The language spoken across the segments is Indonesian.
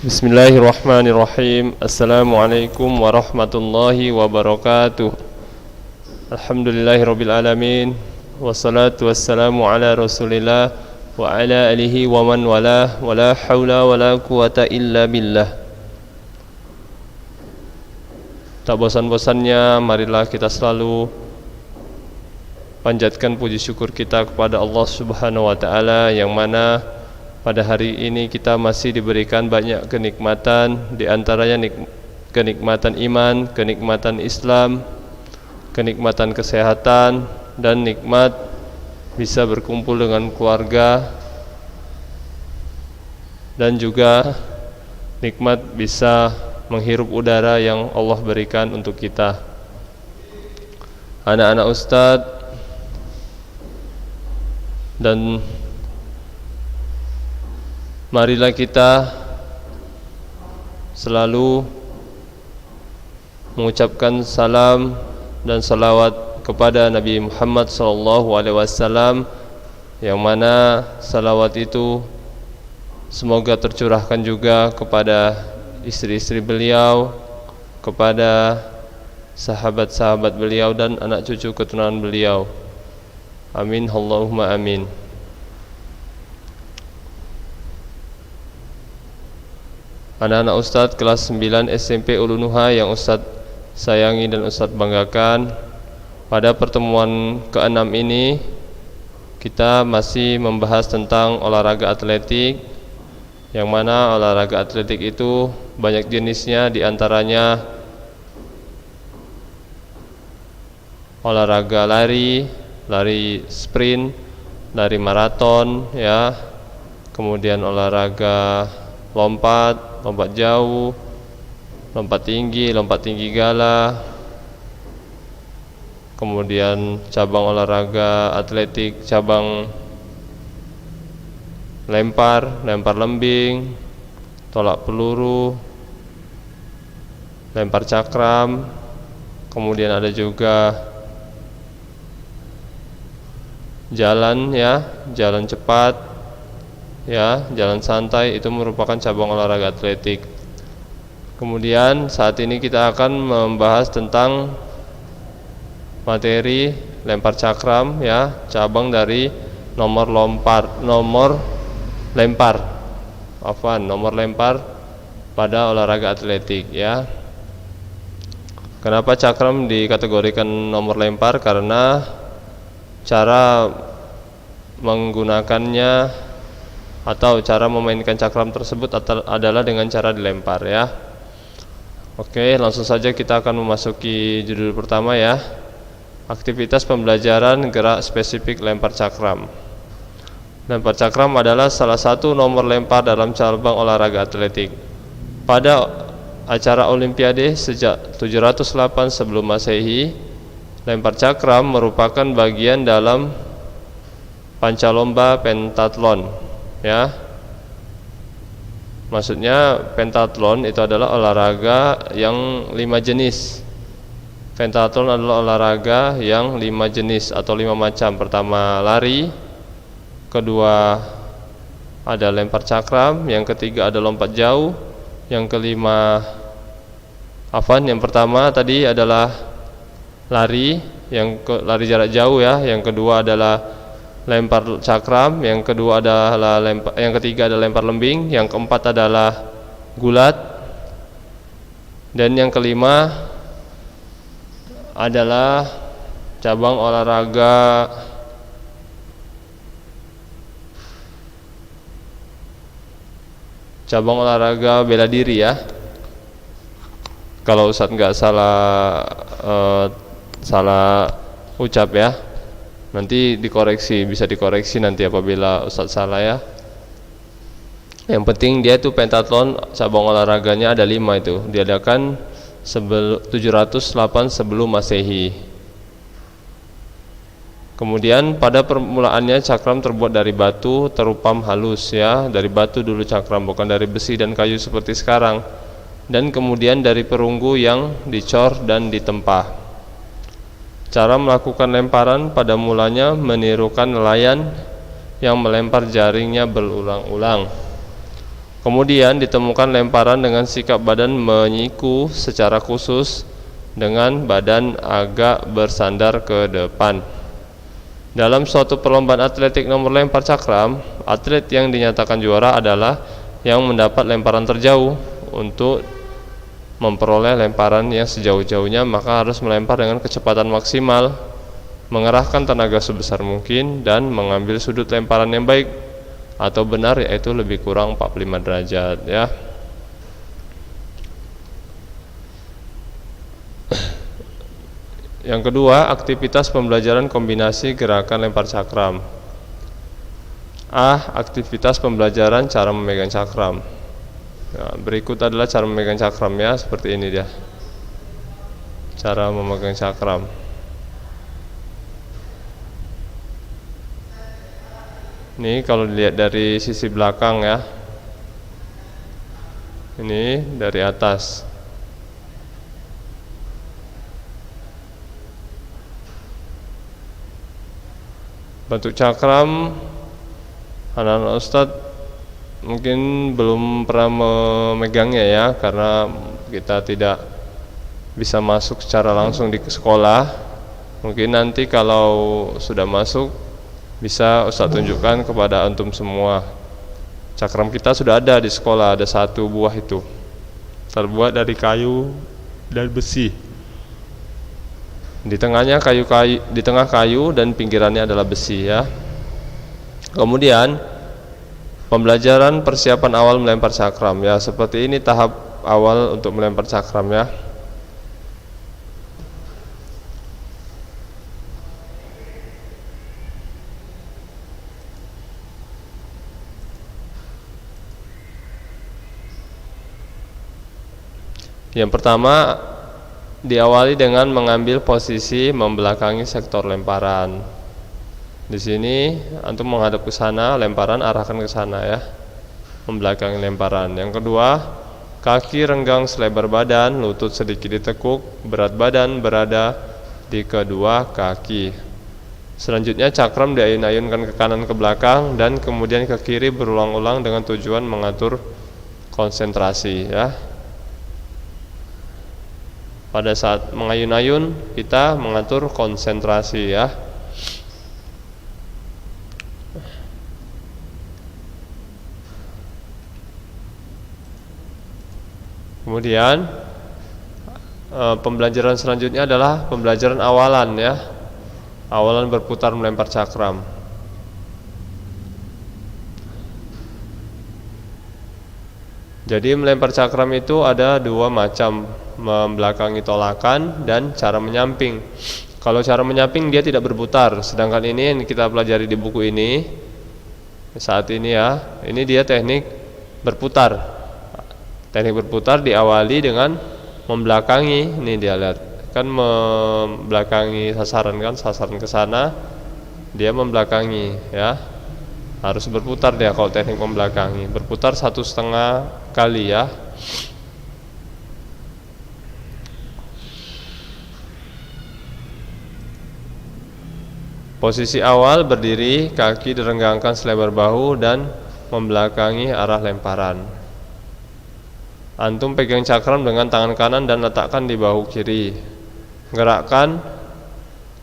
Bismillahirrahmanirrahim. Assalamualaikum warahmatullahi wabarakatuh. Alhamdulillahirabbil alamin. Wassalatu wassalamu ala Rasulillah wa ala alihi wa man walah. Wala haula wala quwata illa billah. Tak bosan-bosannya marilah kita selalu panjatkan puji syukur kita kepada Allah Subhanahu wa taala, yang mana pada hari ini kita masih diberikan banyak kenikmatan, di antaranya kenikmatan iman, kenikmatan Islam, kenikmatan kesehatan, dan nikmat bisa berkumpul dengan keluarga, dan juga nikmat bisa menghirup udara yang Allah berikan untuk kita. Anak-anak Ustadz dan marilah kita selalu mengucapkan salam dan salawat kepada Nabi Muhammad SAW, yang mana salawat itu semoga tercurahkan juga kepada istri-istri beliau, kepada sahabat-sahabat beliau, dan anak cucu keturunan beliau. Amin, Allahumma amin. Anak-anak Ustadz kelas 9 SMP Ulunuha yang Ustadz sayangi dan Ustadz banggakan, pada pertemuan ke-6 ini kita masih membahas tentang olahraga atletik, yang mana olahraga atletik itu banyak jenisnya, diantaranya olahraga lari, lari sprint, lari maraton, ya, kemudian olahraga lompat jauh, lompat tinggi gala, kemudian cabang olahraga atletik, cabang lempar lembing, tolak peluru, lempar cakram, kemudian ada juga jalan, ya, jalan cepat, ya, jalan santai, itu merupakan cabang olahraga atletik. Kemudian saat ini kita akan membahas tentang materi lempar cakram, ya, cabang dari nomor lempar pada olahraga atletik, ya. Kenapa cakram dikategorikan nomor lempar? Karena cara menggunakannya atau cara memainkan cakram tersebut adalah dengan cara dilempar, ya. Oke, langsung saja kita akan memasuki judul pertama, ya. Aktivitas pembelajaran gerak spesifik lempar cakram. Lempar cakram adalah salah satu nomor lempar dalam cabang olahraga atletik. Pada acara Olimpiade sejak 708 sebelum Masehi, lempar cakram merupakan bagian dalam pancalomba pentatlon, ya. Maksudnya pentatlon itu adalah olahraga yang 5 jenis. Pentatlon adalah olahraga yang 5 jenis atau 5 macam. Pertama lari, kedua ada lempar cakram, yang ketiga ada lompat jauh, yang kelima yang pertama tadi adalah lari, lari jarak jauh, ya. Yang kedua adalah lempar cakram, yang ketiga adalah lempar lembing, yang keempat adalah gulat, dan yang kelima adalah cabang olahraga bela diri, ya. Kalau Ustadz nggak salah ucap, ya. Nanti bisa dikoreksi nanti apabila Ustadz salah, ya. Yang penting dia itu pentatlon, cabang olahraganya ada 5 itu. Diadakan 708 sebelum Masehi. Kemudian pada permulaannya cakram terbuat dari batu terupam halus, ya. Dari batu dulu cakram, bukan dari besi dan kayu seperti sekarang. Dan kemudian dari perunggu yang dicor dan ditempa. Cara melakukan lemparan pada mulanya menirukan nelayan yang melempar jaringnya berulang-ulang. Kemudian ditemukan lemparan dengan sikap badan menyiku secara khusus dengan badan agak bersandar ke depan. Dalam suatu perlombaan atletik nomor lempar cakram, atlet yang dinyatakan juara adalah yang mendapat lemparan terjauh. Untuk memperoleh lemparan yang sejauh-jauhnya, maka harus melempar dengan kecepatan maksimal, mengerahkan tenaga sebesar mungkin, dan mengambil sudut lemparan yang baik atau benar, yaitu lebih kurang 45 derajat ya. Yang kedua, aktivitas pembelajaran kombinasi gerakan lempar cakram. A. Aktivitas pembelajaran cara memegang cakram. Nah, berikut adalah cara memegang cakram ya, seperti ini dia. Cara memegang cakram. Ini kalau dilihat dari sisi belakang ya. Ini dari atas. Bentuk cakram anak-anak Ustadz mungkin belum pernah memegangnya ya, karena kita tidak bisa masuk secara langsung di sekolah. Mungkin nanti kalau sudah masuk bisa Ustadz tunjukkan kepada antum semua. Cakram kita sudah ada di sekolah, ada 1 buah itu, terbuat dari kayu dan besi. Di tengahnya di tengah kayu dan pinggirannya adalah besi ya. Kemudian pembelajaran persiapan awal melempar cakram ya, seperti ini tahap awal untuk melempar cakram ya. Yang pertama, diawali dengan mengambil posisi membelakangi sektor lemparan. Di sini antum menghadap ke sana, lemparan arahkan ke sana ya, membelakangi lemparan. Yang kedua, kaki renggang selebar badan, lutut sedikit ditekuk, berat badan berada di kedua kaki. Selanjutnya cakram diayun-ayunkan ke kanan ke belakang dan kemudian ke kiri berulang-ulang dengan tujuan mengatur konsentrasi ya. Pada saat mengayun-ayun kita mengatur konsentrasi ya. Kemudian pembelajaran selanjutnya adalah pembelajaran awalan ya. Awalan berputar melempar cakram. Jadi melempar cakram itu ada 2 macam, membelakangi tolakan dan cara menyamping. Kalau cara menyamping dia tidak berputar, sedangkan ini yang kita pelajari di buku ini saat ini ya, ini dia teknik berputar. Teknik berputar diawali dengan membelakangi. Ini dia lihat, kan membelakangi sasaran kan, sasaran ke sana, dia membelakangi ya. Harus berputar dia kalau teknik membelakangi. Berputar 1,5 kali ya. Posisi awal berdiri, kaki direnggangkan selebar bahu dan membelakangi arah lemparan. Antum pegang cakram dengan tangan kanan dan letakkan di bahu kiri.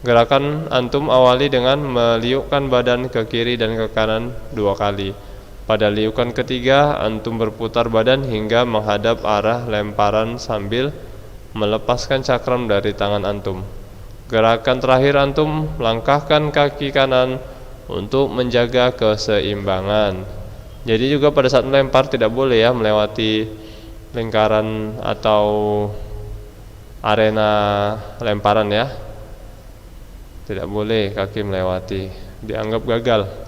Gerakan antum awali dengan meliukkan badan ke kiri dan ke kanan 2 kali. Pada liukan ketiga, antum berputar badan hingga menghadap arah lemparan sambil melepaskan cakram dari tangan antum. Gerakan terakhir antum langkahkan kaki kanan untuk menjaga keseimbangan. Jadi juga pada saat melempar tidak boleh ya melewati lingkaran atau arena lemparan ya. Tidak boleh kaki melewati, dianggap gagal.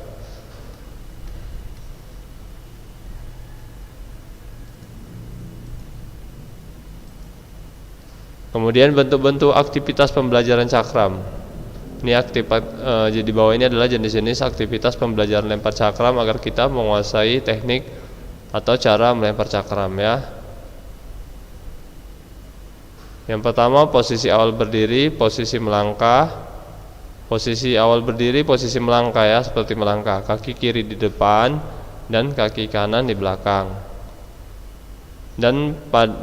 Kemudian bentuk-bentuk aktivitas pembelajaran cakram. Ini jadi bawah ini adalah jenis-jenis aktivitas pembelajaran lempar cakram agar kita menguasai teknik atau cara melempar cakram ya. Yang pertama, posisi awal berdiri, posisi melangkah. Posisi awal berdiri, posisi melangkah ya, seperti melangkah. Kaki kiri di depan dan kaki kanan di belakang. dan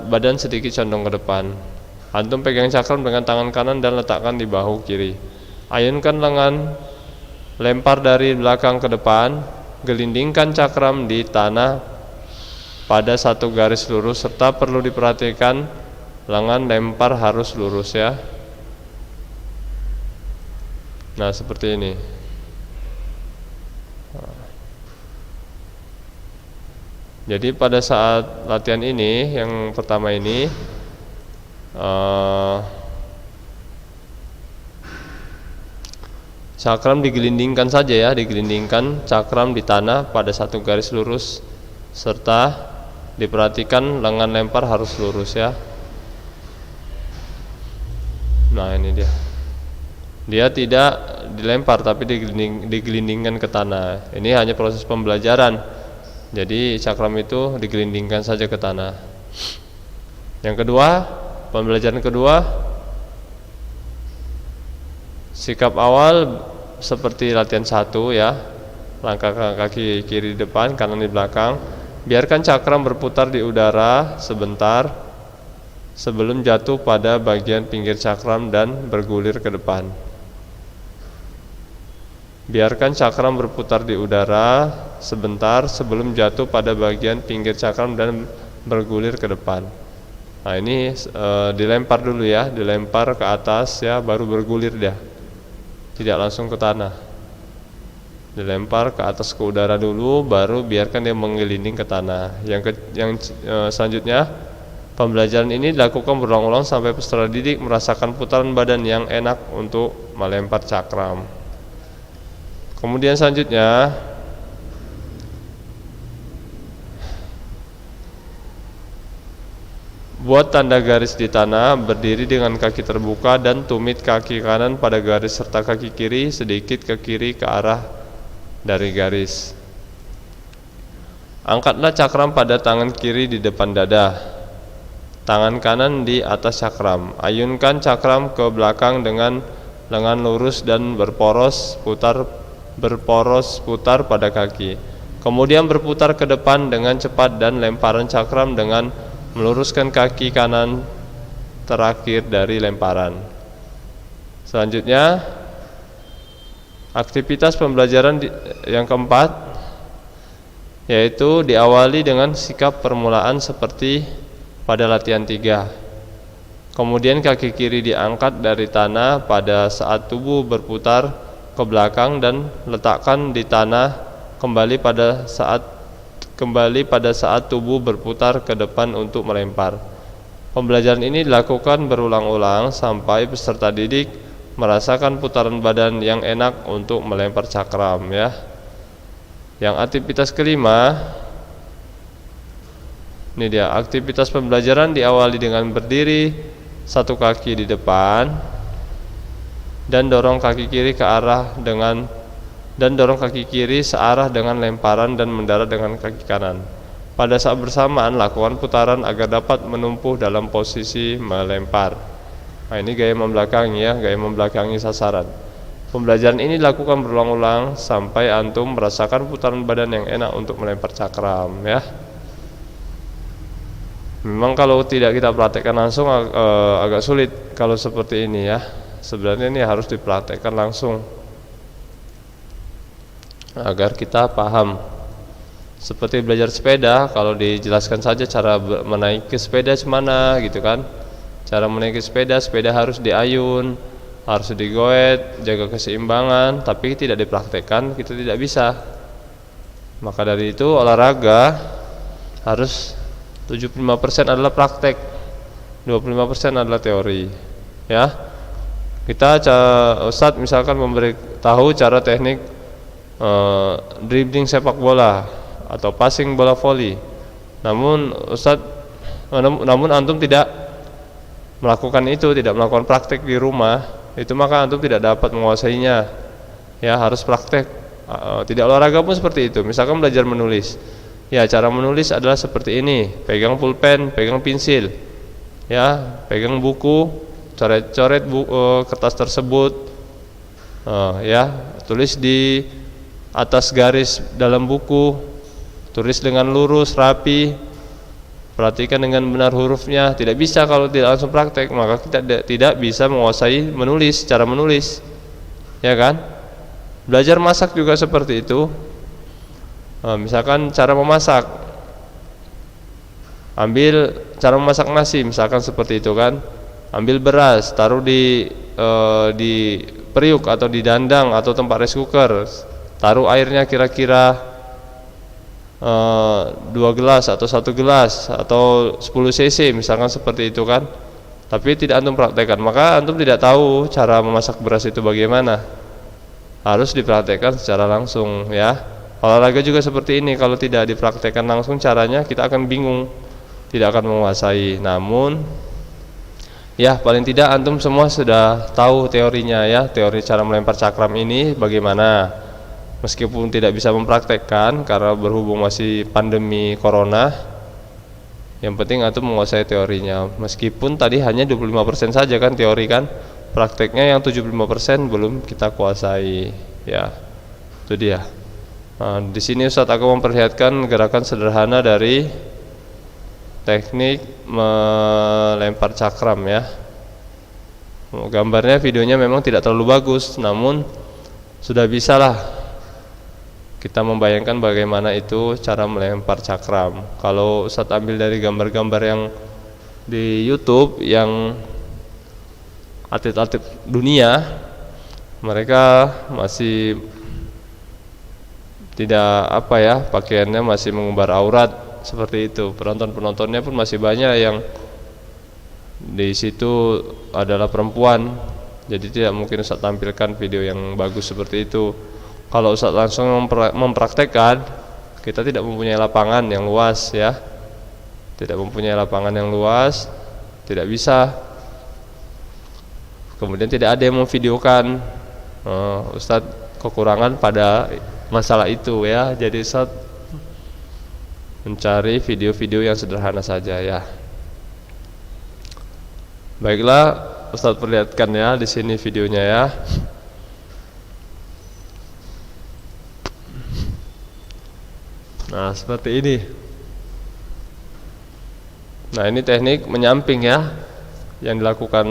badan sedikit condong ke depan. Antum pegang cakram dengan tangan kanan dan letakkan di bahu kiri. Ayunkan lengan, lempar dari belakang ke depan, gelindingkan cakram di tanah pada satu garis lurus, serta perlu diperhatikan lengan lempar harus lurus ya. Nah, seperti ini. Jadi pada saat latihan ini, yang pertama ini cakram digelindingkan saja ya, digelindingkan cakram di tanah pada satu garis lurus, serta diperhatikan lengan lempar harus lurus ya. Nah, ini dia. Dia tidak dilempar tapi digelindingkan ke tanah. Ini hanya proses pembelajaran. Jadi cakram itu digelindingkan saja ke tanah. Yang kedua, pembelajaran kedua, sikap awal seperti latihan 1 ya. Langkah kaki kiri di depan, kanan di belakang. Biarkan cakram berputar di udara sebentar sebelum jatuh pada bagian pinggir cakram dan bergulir ke depan. Biarkan cakram berputar di udara sebentar sebelum jatuh pada bagian pinggir cakram dan bergulir ke depan. Nah, ini dilempar dulu ya, dilempar ke atas ya, baru bergulir dia. Tidak langsung ke tanah. Dilempar ke atas ke udara dulu, baru biarkan dia menggelinding ke tanah. Yang selanjutnya, pembelajaran ini dilakukan berulang-ulang sampai peserta didik merasakan putaran badan yang enak untuk melempar cakram. Kemudian selanjutnya, buat tanda garis di tanah, berdiri dengan kaki terbuka dan tumit kaki kanan pada garis serta kaki kiri sedikit ke kiri ke arah dari garis. Angkatlah cakram pada tangan kiri di depan dada, tangan kanan di atas cakram. Ayunkan cakram ke belakang dengan lengan lurus dan berporos putar pada kaki. Kemudian berputar ke depan dengan cepat dan lemparan cakram dengan meluruskan kaki kanan terakhir dari lemparan. Selanjutnya, aktivitas pembelajaran yang keempat, yaitu diawali dengan sikap permulaan seperti pada latihan 3. Kemudian kaki kiri diangkat dari tanah pada saat tubuh berputar ke belakang dan letakkan di tanah kembali pada saat tubuh berputar ke depan untuk melempar. Pembelajaran ini dilakukan berulang-ulang sampai peserta didik merasakan putaran badan yang enak untuk melempar cakram ya. Yang aktivitas kelima, ini dia, aktivitas pembelajaran diawali dengan berdiri satu kaki di depan dan dorong kaki kiri searah dengan lemparan dan mendarat dengan kaki kanan. Pada saat bersamaan lakukan putaran agar dapat menumpuh dalam posisi melempar. Nah, ini gaya membelakangi ya, gaya membelakangi sasaran. Pembelajaran ini dilakukan berulang-ulang sampai antum merasakan putaran badan yang enak untuk melempar cakram ya. Memang kalau tidak kita praktekkan langsung agak sulit kalau seperti ini ya. Sebenarnya ini harus dipraktekkan langsung agar kita paham. Seperti belajar sepeda, kalau dijelaskan saja cara menaiki sepeda semana gitu kan. Cara menaiki sepeda harus diayun, harus digoet, jaga keseimbangan, tapi tidak dipraktekkan kita tidak bisa. Maka dari itu olahraga harus 75% adalah praktek, 25% adalah teori ya. Kita Ustadz misalkan memberitahu cara teknik dribbling sepak bola atau passing bola voli. Namun antum tidak melakukan itu, tidak melakukan praktek di rumah, itu maka antum tidak dapat menguasainya. Ya, harus praktek. Tidak olahraga pun seperti itu. Misalkan belajar menulis. Ya, cara menulis adalah seperti ini. Pegang pulpen, pegang pensil. Ya, pegang buku, coret-coret kertas tersebut, ya, tulis di atas garis dalam buku, tulis dengan lurus, rapi, perhatikan dengan benar hurufnya. Tidak bisa kalau tidak langsung praktek, maka kita tidak bisa menguasai menulis, cara menulis, ya kan? Belajar masak juga seperti itu. Misalkan cara memasak, ambil cara memasak nasi, misalkan seperti itu kan. Ambil beras, taruh di periuk atau di dandang atau tempat rice cooker, taruh airnya kira-kira 2 gelas atau 1 gelas atau 10 cc misalkan seperti itu kan. Tapi tidak antum praktekkan, maka antum tidak tahu cara memasak beras itu bagaimana. Harus dipraktekkan secara langsung, ya. Olahraga juga seperti ini, kalau tidak dipraktekkan langsung caranya, kita akan bingung, tidak akan menguasai. Namun ya paling tidak antum semua sudah tahu teorinya, ya, teori cara melempar cakram ini bagaimana. Meskipun tidak bisa mempraktekkan karena berhubung masih pandemi corona, yang penting antum menguasai teorinya. Meskipun tadi hanya 25% saja kan teori kan, prakteknya yang 75% belum kita kuasai, ya. Itu dia. Nah, di sini Ustaz akan memperlihatkan gerakan sederhana dari teknik melempar cakram, ya. Gambarnya, videonya memang tidak terlalu bagus, namun sudah bisalah kita membayangkan bagaimana itu cara melempar cakram. Kalau Ustaz ambil dari gambar-gambar yang di YouTube yang atlet-atlet dunia, mereka masih tidak pakaiannya masih mengumbar aurat seperti itu. Penonton-penontonnya pun masih banyak yang di situ adalah perempuan. Jadi tidak mungkin Ustaz tampilkan video yang bagus seperti itu. Kalau Ustaz langsung mempraktekkan, kita tidak mempunyai lapangan yang luas, ya. Tidak mempunyai lapangan yang luas, tidak bisa. Kemudian tidak ada yang memvideokan. Ustaz kekurangan pada masalah itu, ya. Jadi Ustaz mencari video-video yang sederhana saja, ya. Baiklah, Ustaz perlihatkan ya di sini videonya, ya. Nah, seperti ini. Nah, ini teknik menyamping, ya. Yang dilakukan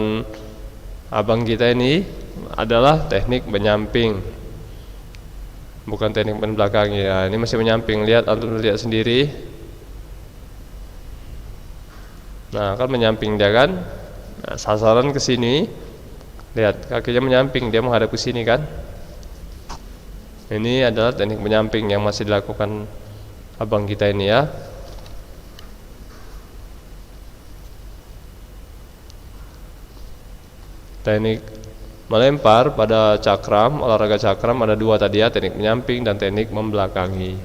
abang kita ini adalah teknik menyamping, bukan teknik membelakangi, ya. Ini masih menyamping, lihat, antum lihat sendiri. Nah, kan menyamping dia kan. Nah, sasaran ke sini. Lihat, kakinya menyamping, dia menghadap ke sini kan. Ini adalah teknik menyamping yang masih dilakukan abang kita ini, ya. Teknik melempar pada cakram, olahraga cakram ada dua tadi, ya, teknik menyamping dan teknik membelakangi.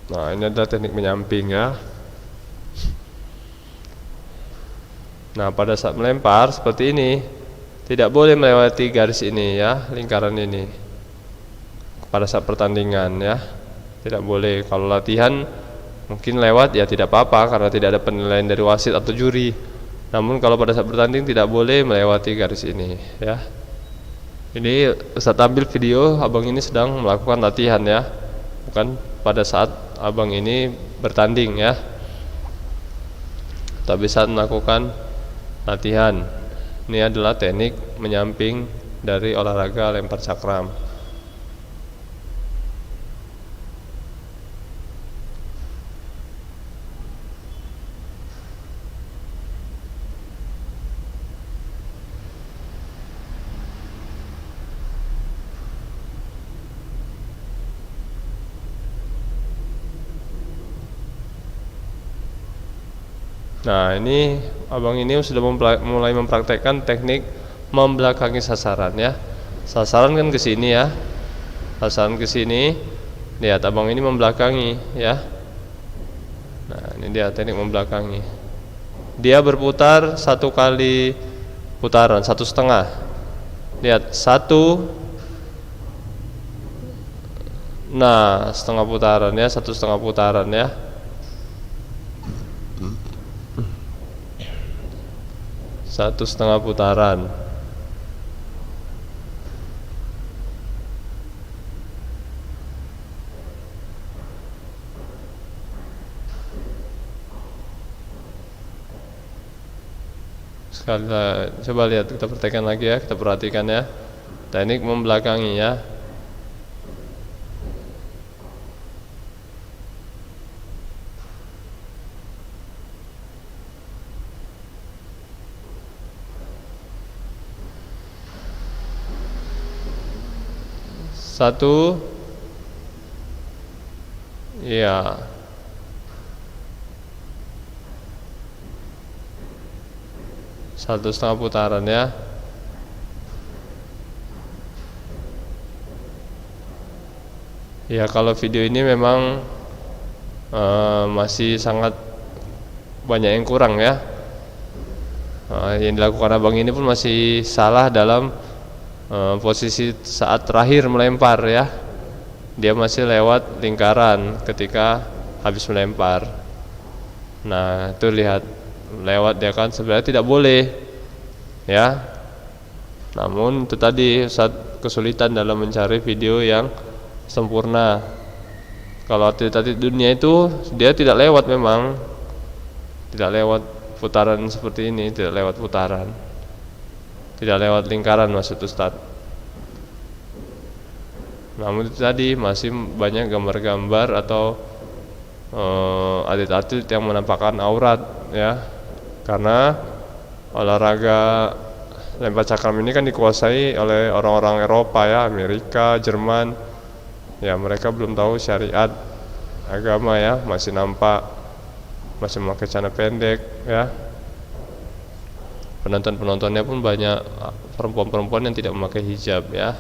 Nah, ini adalah teknik menyamping, ya. Nah, pada saat melempar seperti ini, tidak boleh melewati garis ini, ya, lingkaran ini. Pada saat pertandingan, ya, tidak boleh. Kalau latihan mungkin lewat, ya tidak apa-apa karena tidak ada penilaian dari wasit atau juri. Namun kalau pada saat bertanding tidak boleh melewati garis ini, ya. Ini Ustaz ambil video abang ini sedang melakukan latihan, ya, bukan pada saat abang ini bertanding, ya, tapi saat melakukan latihan. Ini adalah teknik menyamping dari olahraga lempar cakram. Nah, ini abang ini sudah mulai mempraktekkan teknik membelakangi sasaran, ya. Sasaran kan ke sini, ya. Sasaran ke sini. Lihat, abang ini membelakangi, ya. Nah, ini dia teknik membelakangi. Dia berputar 1 kali putaran, 1,5. Lihat, 1. Nah, 1,5 putaran, ya, 1,5 putaran, ya. Satu setengah putaran. Coba lihat, kita praktekkan lagi ya, kita perhatikan ya. Teknik membelakangi ya. Satu, iya. Satu setengah putaran ya. Ya, kalau video ini memang masih sangat banyak yang kurang ya. Yang dilakukan abang ini pun masih salah dalam posisi saat terakhir melempar ya. Dia masih lewat lingkaran ketika habis melempar. Nah, itu lihat lewat dia kan, sebenarnya tidak boleh ya. Namun itu tadi Ustaz kesulitan dalam mencari video yang sempurna. Kalau atlet-atlet dunia itu dia tidak lewat, memang tidak lewat putaran seperti ini, tidak lewat putaran, tidak lewat lingkaran maksud Ustaz. Namun itu tadi masih banyak gambar-gambar atau atlet-atlet yang menampakkan aurat ya, karena olahraga lempar cakram ini kan dikuasai oleh orang-orang Eropa ya, Amerika, Jerman. Ya, mereka belum tahu syariat agama ya, masih nampak, masih memakai celana pendek ya. Penonton-penontonnya pun banyak perempuan-perempuan yang tidak memakai hijab ya.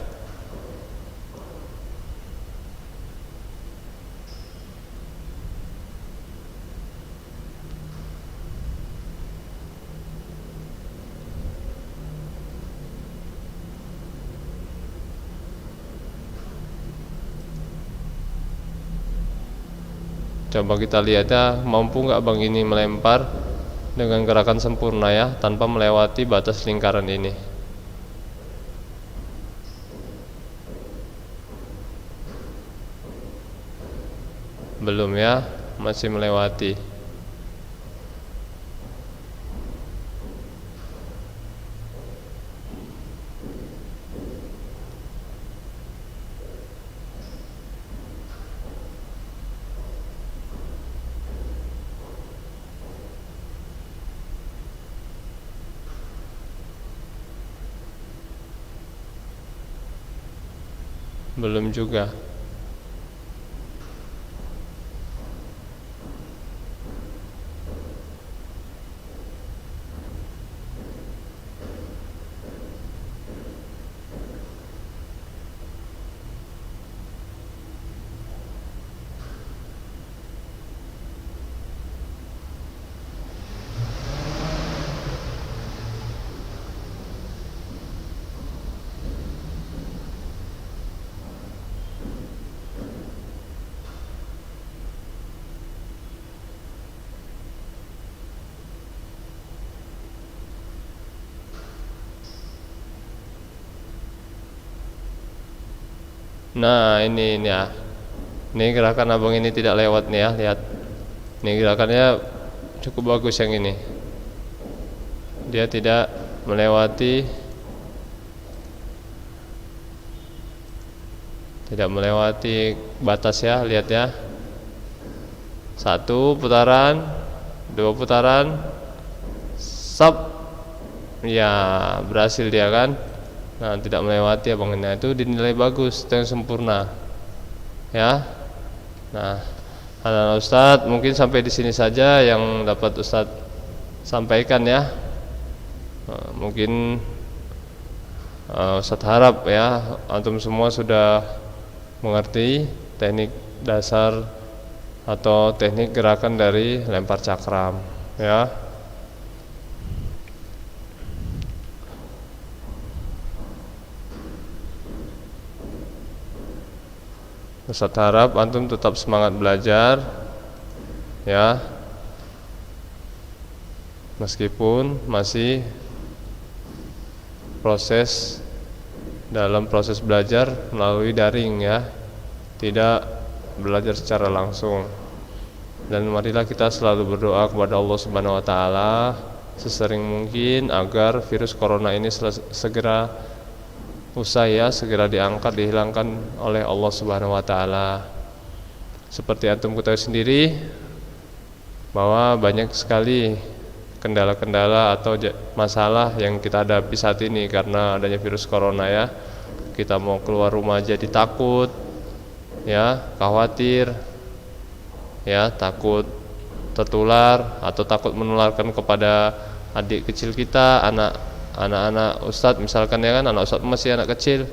Coba kita lihat ya, mampu nggak bang ini melempar dengan gerakan sempurna ya, tanpa melewati batas lingkaran ini. Belum ya, masih melewati. Belum juga. Nah, ini ya. Ini gerakan abang ini tidak lewat nih ya, lihat. Ini gerakannya cukup bagus yang ini. Dia tidak melewati batas ya, lihat ya. Satu putaran, dua putaran, sub. Ya, berhasil dia kan. Nah, tidak melewati abang ini, itu dinilai bagus, itu yang sempurna ya. Nah, anak Ustadz mungkin sampai di sini saja yang dapat Ustadz sampaikan ya. Mungkin Ustadz harap ya antum semua sudah mengerti teknik dasar atau teknik gerakan dari lempar cakram ya. Ustadz harap antum tetap semangat belajar ya, meskipun masih dalam proses belajar melalui daring ya, tidak belajar secara langsung. Dan marilah kita selalu berdoa kepada Allah Subhanahu wa taala sesering mungkin agar virus corona ini segera usai ya, segera diangkat, dihilangkan oleh Allah Subhanahu wa taala. Seperti antum ketahui sendiri bahwa banyak sekali kendala-kendala atau masalah yang kita hadapi saat ini karena adanya virus corona ya. Kita mau keluar rumah jadi takut ya, khawatir ya, takut tertular atau takut menularkan kepada adik kecil kita, anak-anak ustadz misalkan ya kan, anak ustadz masih anak kecil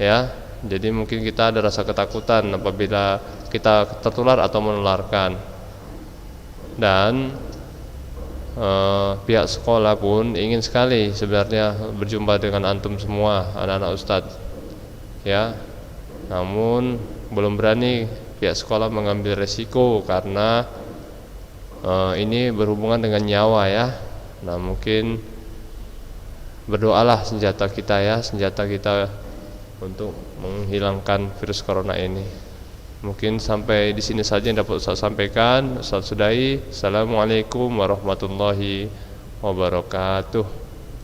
ya. Jadi mungkin kita ada rasa ketakutan apabila kita tertular atau menularkan. Dan pihak sekolah pun ingin sekali sebenarnya berjumpa dengan antum semua anak-anak ustadz ya. Namun belum berani pihak sekolah mengambil resiko karena ini berhubungan dengan nyawa ya. Nah mungkin berdoalah senjata kita ya, senjata kita untuk menghilangkan virus corona ini. Mungkin sampai di sini saja yang dapat Ustaz sampaikan. Ustaz sudahi. Assalamualaikum warahmatullahi wabarakatuh.